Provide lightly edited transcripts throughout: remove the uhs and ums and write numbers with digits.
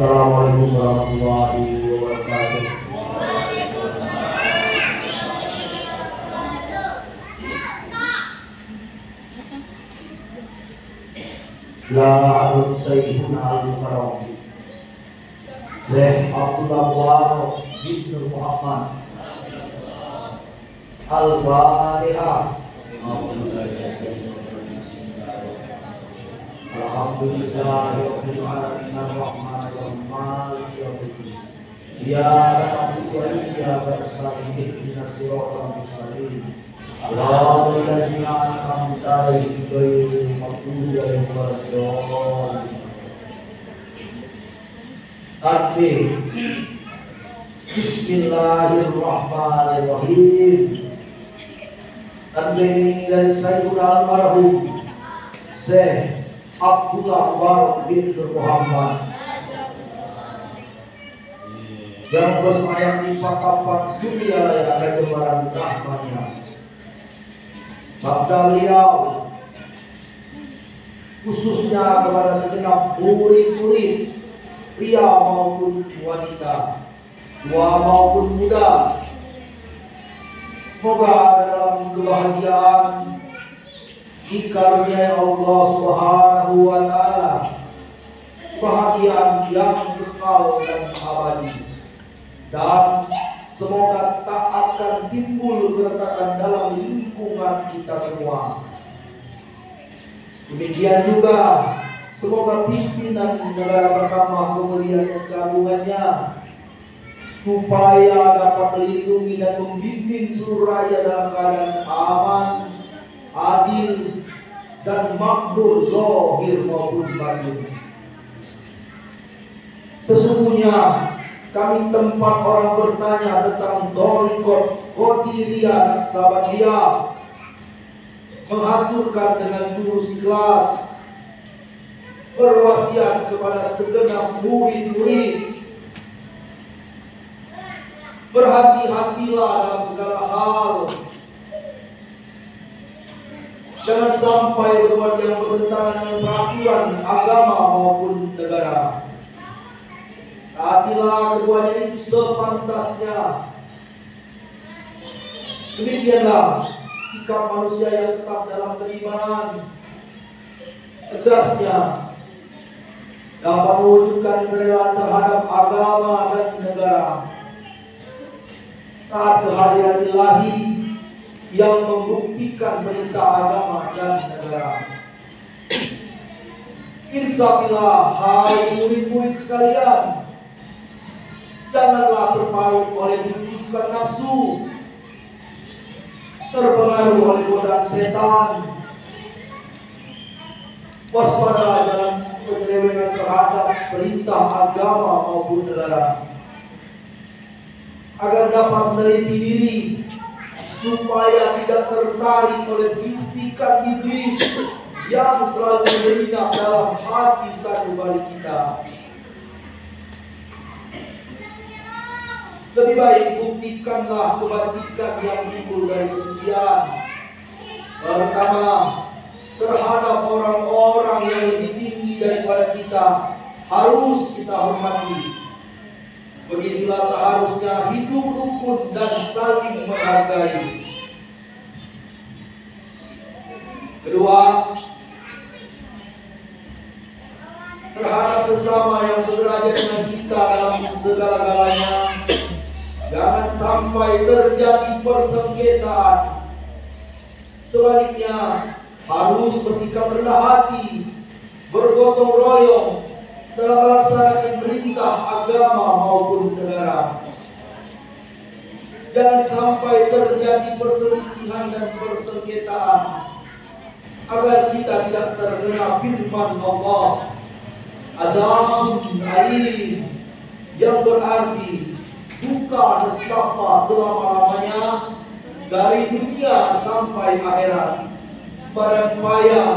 Assalamualaikum warahmatullahi wabarakatuh. La Sayyidina Al-Mukarram Syekh Abdullah Muhammad bin Muhammad Al-Fatihah. Alhamdulillahirabbil alamin arrahmanir rahim maliki yaumiddin. Iyyaka na'budu wa iyyaka nasta'in ihdinas siratal mustaqim. Allahumma ladzina an'amta 'alaihim ghairil maghdubi 'alaihim waladdallin. Takbir. Bismillahirrahmanirrahim. Takbir ini dari Sayyidul Almarhum Syekh Abdullah bin Muhammad yang bersemayam di Pakapan Suryalaya Kejembaran Rahmanya. Sabda beliau khususnya kepada segenap murid-murid pria maupun wanita, tua maupun muda, semoga dalam kebahagiaan dikaruniai Allah Subhanahu wa Ta'ala, kebahagiaan yang kekal dan abadi, dan semoga tak akan timbul keretakan dalam lingkungan kita semua. Demikian juga semoga pimpinan negara pertama kemuliaan dan keagungannya supaya dapat melindungi dan membimbing seluruh rakyat dalam keadaan aman, adil, dan makmur zahir maupun batin. Sesungguhnya kami tempat orang bertanya tentang Thariqat Qadiriyah Naqsabandiyah, mengaturkan dengan tulus ikhlas, berwasiat kepada segenap murid-murid, berhati-hatilah dalam segala hal. Jangan sampai berbuat yang bertentangan dengan peraturan agama maupun negara. Taatilah keduanya itu sepantasnya. Demikianlah sikap manusia yang tetap dalam keimanan, tegasnya dapat mewujudkan kerelaan terhadap agama dan negara. Taat kehadiran ilahi yang membuktikan perintah agama dan negara. Insafilah hai murid-murid sekalian, janganlah terpaut oleh wujudkan nafsu, terpengaruh oleh godaan setan. Waspadalah dalam penyelewengan terhadap perintah agama maupun negara, agar dapat meneliti diri supaya tidak tertarik oleh bisikan iblis yang selalu menyelinap dalam hati sanubari kita. Lebih baik buktikanlah kebajikan yang timbul dari kesucian. Pertama, terhadap orang-orang yang lebih tinggi daripada kita harus kita hormati. Begitulah seharusnya hidup rukun dan saling menghargai. Kedua, terhadap sesama yang sederajat dengan kita dalam segala-galanya, jangan sampai terjadi persengketaan. Sebaliknya, harus bersikap rendah hati, bergotong royong dalam melaksanakan perintah agama maupun negara. Jangan sampai terjadi perselisihan dan persengketaan, agar kita tidak terkena firman Allah azabun alim, yang berarti duka nestapa selama-lamanya dari dunia sampai akhirat, badan payah,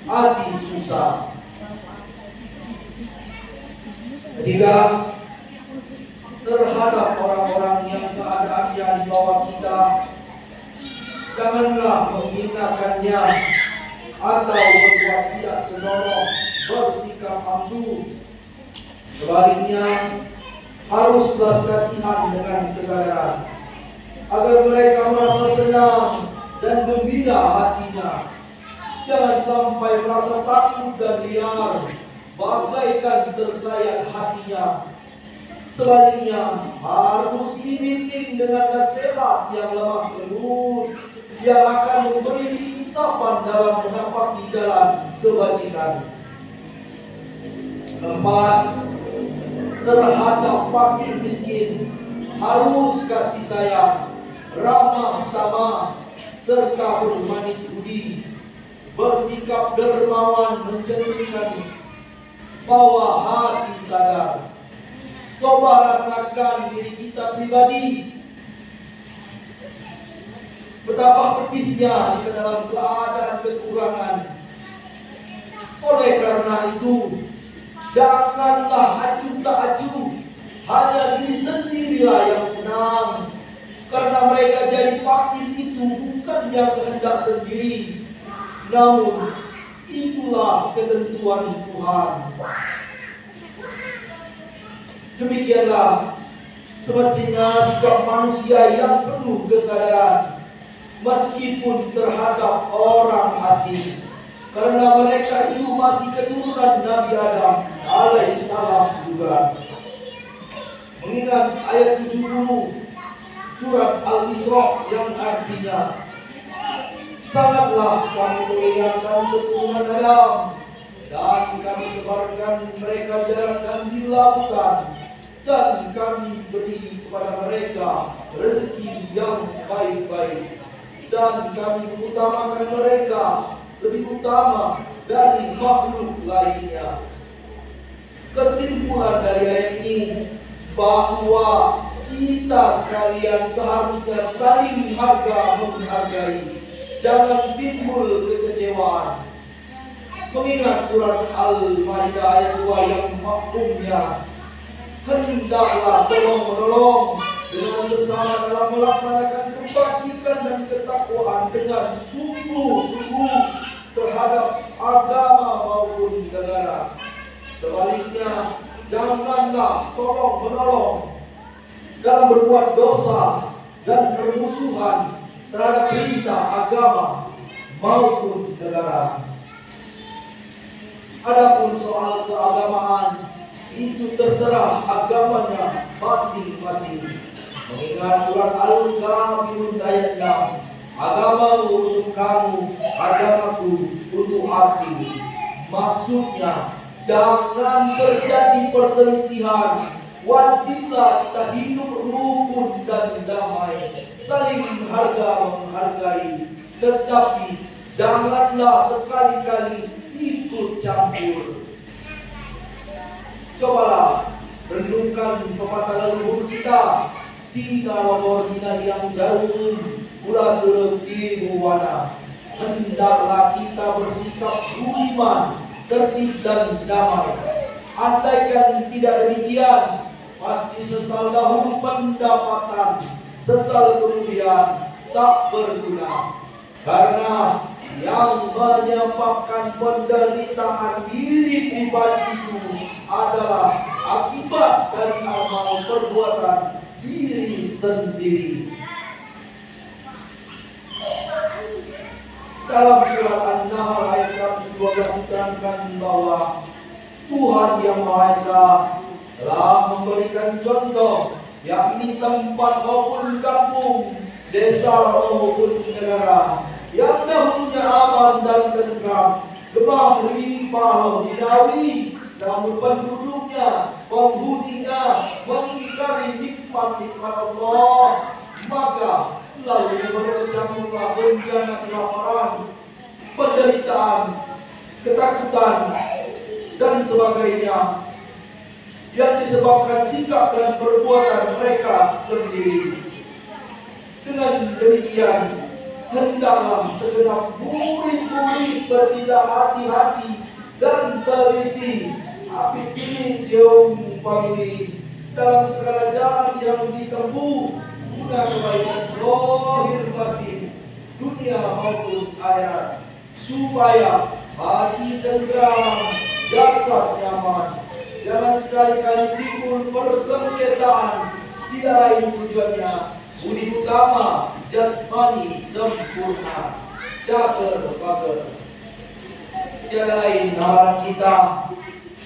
hati susah. Ketiga, terhadap orang-orang yang keadaannya di bawah kita, janganlah menghinakannya atau berbuat tidak senonoh, bersikap angkuh. Sebaliknya, harus belas kasihan dengan kesadaran, agar mereka merasa senang dan gembira hatinya. Jangan sampai merasa takut dan liar, bagaikan tersayat hatinya. Sebaliknya, harus dibimbing dengan nasihat yang lemah lembut, yang akan memberi keinsapan dalam menapaki jalan kebajikan. 4. Terhadap fakir miskin harus kasih sayang, ramah tamah, serta bermanis budi, bersikap dermawan, mencerminkan bahwa hati sadar. Coba rasakan diri kita pribadi, betapa pedihnya jika dalam keadaan kekurangan. Oleh karena itu, janganlah acuh tak acuh, hanya diri sendirilah yang senang. Karena mereka jadi fakir itu bukannya kehendak sendiri, namun itulah ketentuan Tuhan. Demikianlah semestinya sikap manusia yang penuh kesadaran, meskipun terhadap orang asing. Karena mereka itu masih keturunan Nabi Adam alaihissalam juga. Mengingat ayat 70 surat Al-Isra yang artinya, sangatlah kami muliakan keturunan Adam, dan kami sebarkan mereka di darat dan di lautan, dan kami beri kepada mereka rezeki yang baik-baik, dan kami mengutamakan mereka lebih utama dari makhluk lainnya. Kesimpulan dari ayat ini bahwa kita sekalian seharusnya saling menghargai, jangan timbul kekecewaan. Mengingat surat Al-Maidah ayat 2 yang maksudnya, hendaklah tolong-menolong dengan sesama dalam melaksanakan kebajikan dan ketakwaan dengan sungguh-sungguh terhadap agama maupun negara. Sebaliknya, janganlah tolong-menolong dalam berbuat dosa dan permusuhan terhadap perintah agama maupun negara. Adapun soal keagamaan, itu terserah agamanya masing-masing. Mengingat surat Al-Kafirun ayat 6, agamamu untuk kamu, agamaku untuk aku. Maksudnya, jangan terjadi perselisihan. Wajiblah kita hidup rukun dan damai, saling menghargai, tetapi janganlah sekali-kali ikut campur. Cobalah renungkan pepatah leluhur kita, singa longor dina yang jauh, ulah seleti muwana. Hendaklah kita bersikap budiman, tertib dan damai. Andaikan tidak demikian, pasti sesal dahulu pendapatan, sesal kemudian tak berguna. Karena yang menyebabkan penderitaan diri pribadi itu adalah akibat dari amal perbuatan diri sendiri. Dalam surat An-Nahl ayat 112 diterangkan bahwa Tuhan yang Maha Esa telah memberikan contoh, yakni tempat maupun kampung, desa maupun negara, yang dahulunya aman dan tentram, lemah limpah jinawi, namun penduduknya, penghuninya mengingkari nikmat-nikmat Allah, maka lalu berkecamuklah bencana kelaparan, penderitaan, ketakutan, dan sebagainya, yang disebabkan sikap dan perbuatan mereka sendiri. Dengan demikian, hendaklah segenap murid-murid bertindak hati-hati dan teliti, habis ini jauh pamili dalam segala jalan yang ditempuh, guna kebaikan zahir batin, dunia maupun akhirat, supaya hati tenteram, jasad nyaman, Jangan sekali-kali timbul persengketaan. Tidak lain tujuannya budi utama jasmani sempurna. Cager pager. Tiada lain nawaran kita.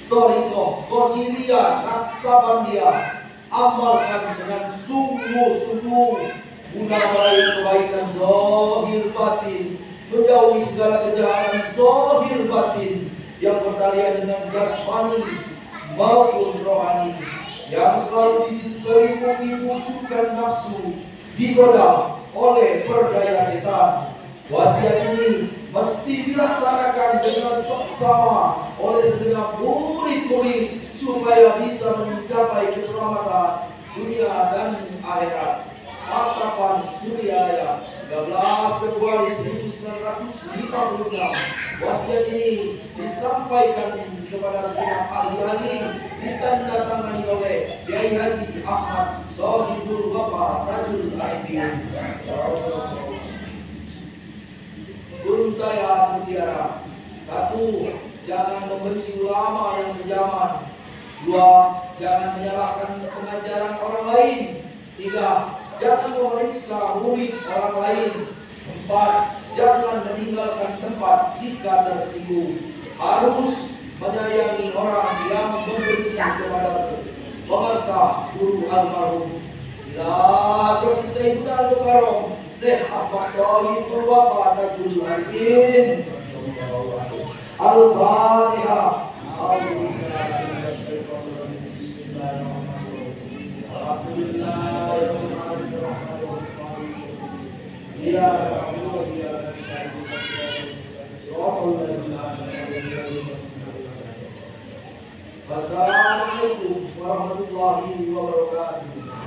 Toriko, Qadiriah, Naksabandia, amalkan dengan sungguh-sungguh guna meraih kebaikan zahir batin, menjauhi segala kejahatan zahir batin yang bertalian dengan jasmani maupun rohani, yang selalu diselimuti wujudkan nafsu, digoda oleh berdaya setan. Wasiat ini mesti dilaksanakan dengan seksama oleh segenap murid-murid supaya bisa mencapai keselamatan dunia dan akhirat. Tatapan Suryaya 13 Februari 1956. Wasiat ini disampaikan kepada segenap ahli-ahli, ditandatangani oleh Kiai Haji Ahmad Shahibul Wafah Tajul Arifin. Untaya mutiara. 1. Jangan membenci ulama yang sejaman. 2. Jangan menyalahkan pengajaran orang lain. 3. Jangan memeriksa murid orang lain. 4. Jangan meninggalkan tempat jika tersinggung. Harus menyayangi orang yang membenci kepada pemirsa guru almarhum. La Sayyidina Al-Mukarram Syekh Ahmad Shahibul Wafah Tajul Arifin. Al-Fatihah. Wassalamualaikum warahmatullahi wabarakatuh.